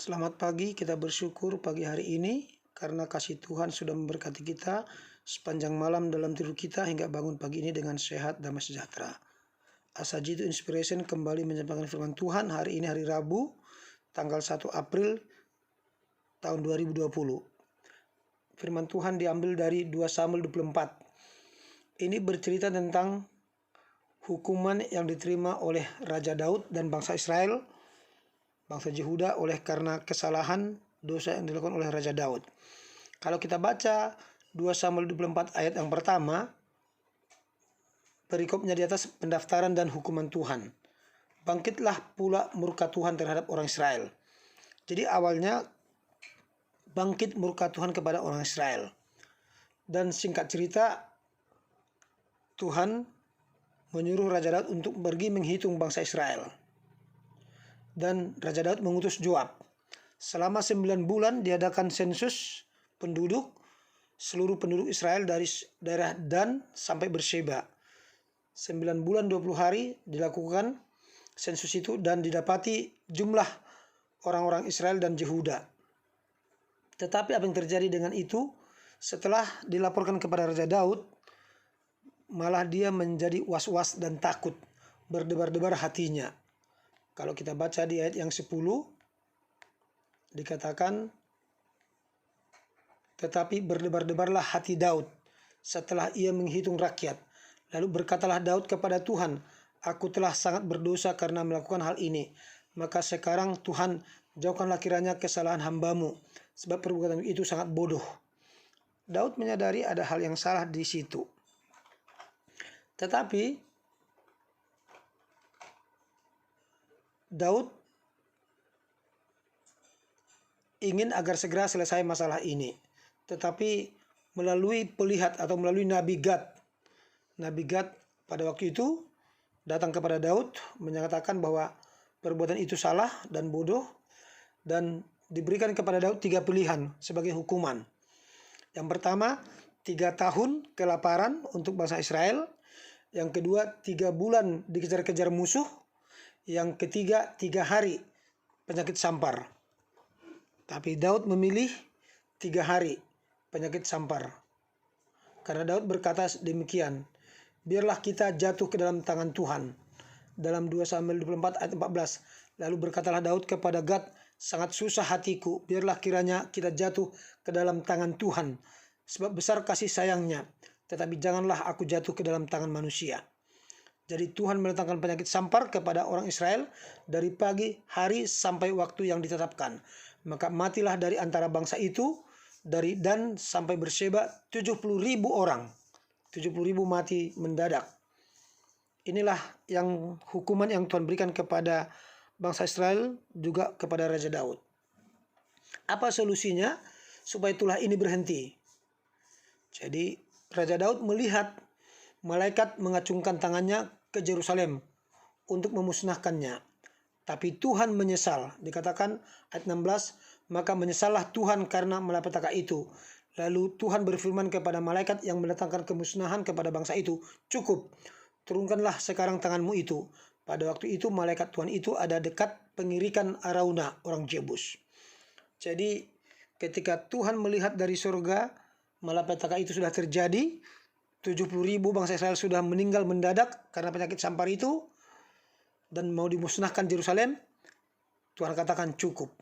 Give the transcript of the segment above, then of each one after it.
Selamat pagi, kita bersyukur pagi hari ini karena kasih Tuhan sudah memberkati kita sepanjang malam dalam tidur kita hingga bangun pagi ini dengan sehat, damai sejahtera. Asaji itu Inspiration kembali menyampaikan firman Tuhan hari ini hari Rabu, tanggal 1 April tahun 2020. Firman Tuhan diambil dari 2 Samuel 24. Ini bercerita tentang hukuman yang diterima oleh Raja Daud dan bangsa Israel, bangsa Yehuda oleh karena kesalahan dosa yang dilakukan oleh Raja Daud. Kalau kita baca 2 Samuel 24 ayat yang pertama, perikopnya di atas pendaftaran dan hukuman Tuhan. Bangkitlah pula murka Tuhan terhadap orang Israel. Jadi awalnya bangkit murka Tuhan kepada orang Israel. Dan singkat cerita, Tuhan menyuruh Raja Daud untuk pergi menghitung bangsa Israel. Dan Raja Daud mengutus Joab. Selama 9 bulan diadakan sensus penduduk, seluruh penduduk Israel dari daerah Dan sampai Beersheba. 9 bulan 20 hari dilakukan sensus itu dan didapati jumlah orang-orang Israel dan Yehuda. Tetapi apa yang terjadi dengan itu? Setelah dilaporkan kepada Raja Daud, malah dia menjadi was-was dan takut, berdebar-debar hatinya. Kalau kita baca di ayat yang 10, dikatakan, tetapi berdebar-debarlah hati Daud setelah ia menghitung rakyat. Lalu berkatalah Daud kepada Tuhan, aku telah sangat berdosa karena melakukan hal ini. Maka sekarang Tuhan, jauhkanlah kiranya kesalahan hambamu, sebab perbuatan itu sangat bodoh. Daud menyadari ada hal yang salah di situ. Tetapi Daud ingin agar segera selesai masalah ini. Tetapi melalui pelihat atau melalui Nabi Gad pada waktu itu datang kepada Daud menyatakan bahwa perbuatan itu salah dan bodoh, dan diberikan kepada Daud 3 pilihan sebagai hukuman. Yang pertama, 3 tahun kelaparan untuk bangsa Israel. Yang kedua, 3 bulan dikejar-kejar musuh. Yang ketiga, 3 hari penyakit sampar. Tapi Daud memilih 3 hari penyakit sampar. Karena Daud berkata demikian, biarlah kita jatuh ke dalam tangan Tuhan. Dalam 2 Samuel 24 ayat 14. Lalu berkatalah Daud kepada Gad, sangat susah hatiku, biarlah kiranya kita jatuh ke dalam tangan Tuhan. Sebab besar kasih sayangnya, tetapi janganlah aku jatuh ke dalam tangan manusia. Jadi Tuhan mendatangkan penyakit sampar kepada orang Israel dari pagi hari sampai waktu yang ditetapkan. Maka matilah dari antara bangsa itu, dari Dan sampai Beersheba 70.000 orang. 70.000 mati mendadak. Inilah yang hukuman yang Tuhan berikan kepada bangsa Israel, juga kepada Raja Daud. Apa solusinya supaya itulah ini berhenti? Jadi Raja Daud melihat malaikat mengacungkan tangannya ke Yerusalem untuk memusnahkannya. Tapi Tuhan menyesal. Dikatakan ayat 16, maka menyesallah Tuhan karena malapetaka itu. Lalu Tuhan berfirman kepada malaikat yang mendatangkan kemusnahan kepada bangsa itu, cukup, turunkanlah sekarang tanganmu itu. Pada waktu itu malaikat Tuhan itu ada dekat pengirikan Arauna, orang Jebus. Jadi ketika Tuhan melihat dari surga, malapetaka itu sudah terjadi, 70.000 bangsa Israel sudah meninggal mendadak karena penyakit sampar itu, dan mau dimusnahkan Yerusalem. Tuhan katakan cukup.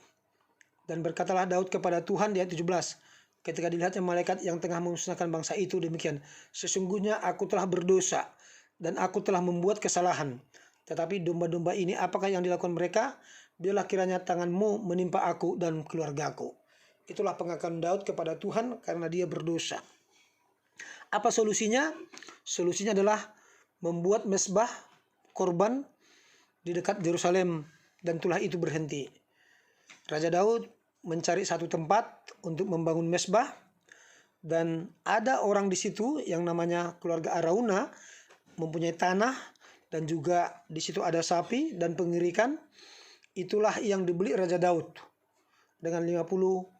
Dan berkatalah Daud kepada Tuhan di ayat 17, ketika dilihatnya malaikat yang tengah memusnahkan bangsa itu demikian, sesungguhnya aku telah berdosa dan aku telah membuat kesalahan. Tetapi domba-domba ini apakah yang dilakukan mereka? Biarlah kiranya tanganmu menimpa aku dan keluargaku. Itulah pengakuan Daud kepada Tuhan karena dia berdosa. Apa solusinya? Solusinya adalah membuat mezbah korban di dekat Yerusalem, dan itulah itu berhenti. Raja Daud mencari satu tempat untuk membangun mezbah, dan ada orang di situ yang namanya keluarga Arauna mempunyai tanah, dan juga di situ ada sapi dan pengirikan. Itulah yang dibeli Raja Daud dengan 50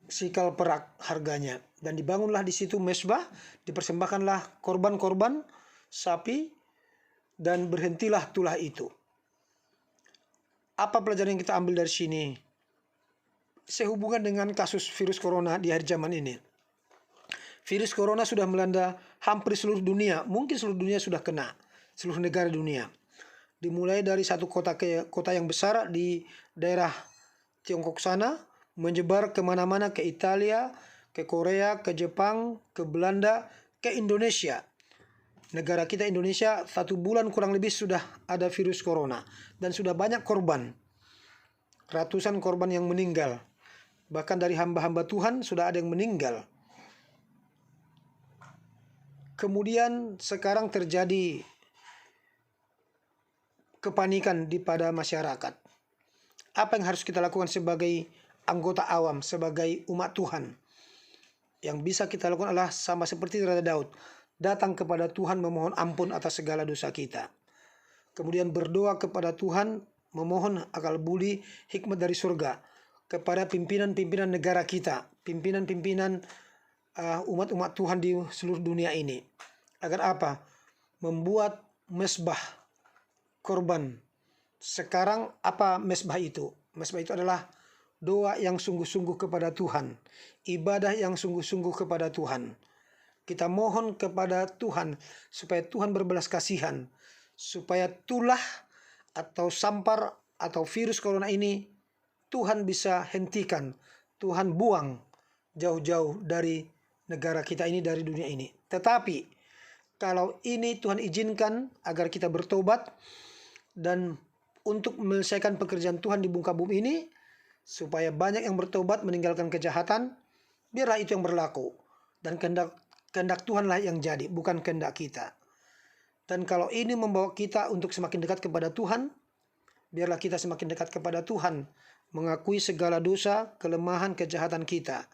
sikal perak harganya, dan dibangunlah di situ mezbah, dipersembahkanlah korban-korban sapi, dan berhentilah tulah itu. Apa pelajaran yang kita ambil dari sini? Sehubungan dengan kasus virus corona di akhir zaman ini. Virus corona sudah melanda hampir seluruh dunia. Mungkin seluruh dunia sudah kena. Seluruh negara dunia. Dimulai dari satu kota ke kota yang besar di daerah Tiongkok sana, menyebar kemana-mana, ke Italia, ke Korea, ke Jepang, ke Belanda, ke Indonesia. Negara kita Indonesia 1 bulan kurang lebih sudah ada virus corona. Dan sudah banyak korban. Ratusan korban yang meninggal. Bahkan dari hamba-hamba Tuhan sudah ada yang meninggal. Kemudian sekarang terjadi kepanikan pada masyarakat. Apa yang harus kita lakukan sebagai anggota awam, sebagai umat Tuhan? Yang bisa kita lakukan adalah sama seperti Raja Daud, datang kepada Tuhan memohon ampun atas segala dosa kita. Kemudian berdoa kepada Tuhan, memohon akal budi, hikmat dari surga kepada pimpinan-pimpinan negara kita, pimpinan-pimpinan umat-umat Tuhan di seluruh dunia ini. Agar apa? Membuat mesbah korban. Sekarang apa mesbah itu? Mesbah itu adalah doa yang sungguh-sungguh kepada Tuhan, ibadah yang sungguh-sungguh kepada Tuhan. Kita mohon kepada Tuhan supaya Tuhan berbelas kasihan, supaya tulah atau sampar atau virus corona ini Tuhan bisa hentikan, Tuhan buang jauh-jauh dari negara kita ini, dari dunia ini. Tetapi kalau ini Tuhan izinkan agar kita bertobat dan untuk menyelesaikan pekerjaan Tuhan di muka bumi ini, supaya banyak yang bertobat meninggalkan kejahatan, biarlah itu yang berlaku. Dan kehendak Tuhanlah yang jadi, bukan kehendak kita. Dan kalau ini membawa kita untuk semakin dekat kepada Tuhan, biarlah kita semakin dekat kepada Tuhan, mengakui segala dosa, kelemahan, kejahatan kita.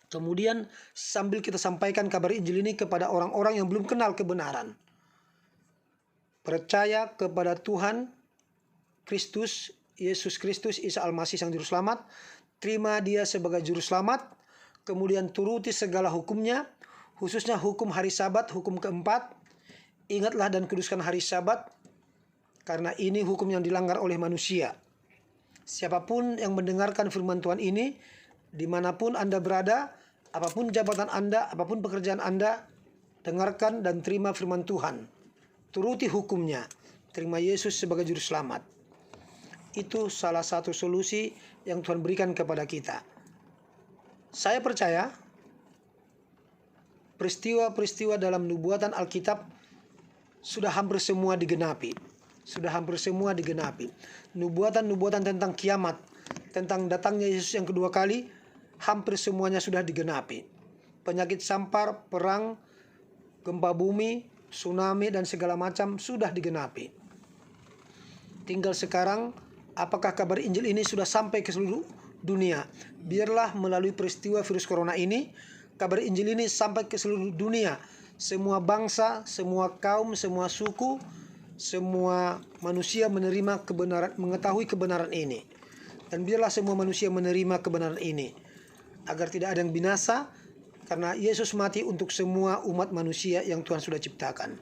Kemudian sambil kita sampaikan kabar Injil ini kepada orang-orang yang belum kenal kebenaran. Percaya kepada Tuhan Kristus, Yesus Kristus, Isa Al-Masih Sang Juru Selamat. Terima Dia sebagai Juru Selamat. Kemudian turuti segala hukumnya, khususnya hukum hari Sabat, hukum keempat. Ingatlah dan kuduskan hari Sabat, karena ini hukum yang dilanggar oleh manusia. Siapapun yang mendengarkan firman Tuhan ini, dimanapun Anda berada, apapun jabatan Anda, apapun pekerjaan Anda, dengarkan dan terima firman Tuhan. Turuti hukumnya. Terima Yesus sebagai Juru Selamat. Itu salah satu solusi yang Tuhan berikan kepada kita. Saya percaya peristiwa-peristiwa dalam nubuatan Alkitab sudah hampir semua digenapi. Nubuatan-nubuatan tentang kiamat, tentang datangnya Yesus yang kedua kali, hampir semuanya sudah digenapi. Penyakit sampar, perang, gempa bumi, tsunami, dan segala macam sudah digenapi. Tinggal sekarang, apakah kabar Injil ini sudah sampai ke seluruh dunia? Biarlah melalui peristiwa virus corona ini, kabar Injil ini sampai ke seluruh dunia. Semua bangsa, semua kaum, semua suku, semua manusia menerima kebenaran, mengetahui kebenaran ini. Dan biarlah semua manusia menerima kebenaran ini, agar tidak ada yang binasa, karena Yesus mati untuk semua umat manusia yang Tuhan sudah ciptakan.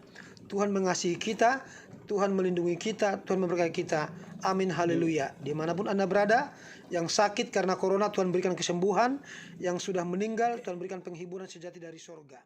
Tuhan mengasihi kita, Tuhan melindungi kita, Tuhan memberkati kita. Amin, haleluya. Dimanapun Anda berada, yang sakit karena corona Tuhan berikan kesembuhan, yang sudah meninggal Tuhan berikan penghiburan sejati dari sorga.